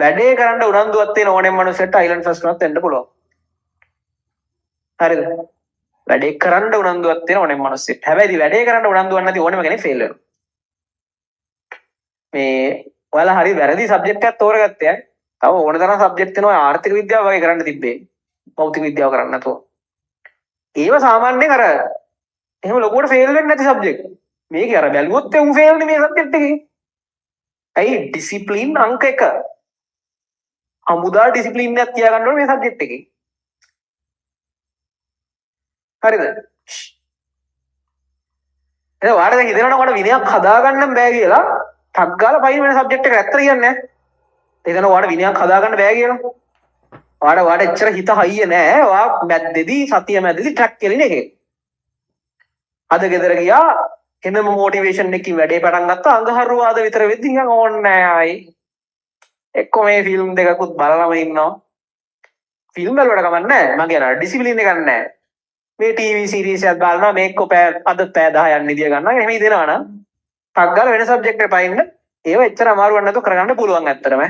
වැඩේ කරන්න උනන්දුවක් තියෙන ඕනෙම මනුස්සයෙක්ට අයිලන්ඩ් ෆස්ට් උනත් වෙන්න පුළුවන්. හරිද? වැඩේ කරන්න උනන්දුවක් තියෙන ඕනෙම මනුස්සයෙක්. හැබැයි ඉතින් වැඩේ කරන්න උනන්දුවක් නැති ඕනෙම කෙනෙක් ෆේල් වෙනවා. මේ ඔයාලා හරි වැරදි සබ්ජෙක්ට් එකක් තෝරගත්තේ ඈ. තව ඕන තරම් සබ්ජෙක්ට් තියෙනවා ආර්ථික විද්‍යාව වගේ කරන්න තිබ්බේ. භෞතික විද්‍යාව කරන්න නැතුව. ඒව සාමාන්‍යයෙන් අර එහෙම ලොකුවට ෆේල් වෙන්නේ නැති සබ්ජෙක්ට්. මේකේ අර බැලුවොත් උන් ෆේල් නේ මේ සබ්ජෙක්ට් එකේ. ඇයි ඩිසිප්ලින් අංක 1. අමුදා ඩිසිප්ලින් එකක් තියාගන්න ඕනේ මේ සබ්ජෙක්ට් එකේ. හරිද? එහෙනම් ඔයාලට දැන් හිතෙනවා ඔයාලට විනයක් හදාගන්න බෑ කියලා ටක් ගාලා පයින් වෙන සබ්ජෙක්ට් එක ඇත්තට කියන්නේ නැහැ. එතන ඔයාලට විනයක් හදාගන්න බෑ කියලා. ඔයාලට එච්චර හිත හයිය නෑ. ඔයා මැද්දේදී සතිය මැද්දේදී ට්‍රැක් කෙලින එකේ. අද ගෙදර ගියා එනම මොටිවේෂන් එකකින් වැඩේ පටන් ගත්තා. අඟහරුවාද විතර වෙද්දි නිකන් ඕන්නේ නෑ ආයි. එක්ක මේ ෆිල්ම් දෙකකුත් බලලම ඉන්නවා. ෆිල්ම් වලට කමක් නෑ. මගේ අර ඩිසිප්ලින් එකක් නෑ. මේ ටීවී සීරීස් එකක් බලනවා මේක අද පැය 10ක් නිදිය ගන්නවා. එහෙම ඉදෙනවා නම් ටක් ගාලා වෙන සබ්ජෙක්ට් එකට පයින්න ඒව එච්චර අමාරු වුණ නැතුව කරගන්න පුළුවන් ඇත්තටම.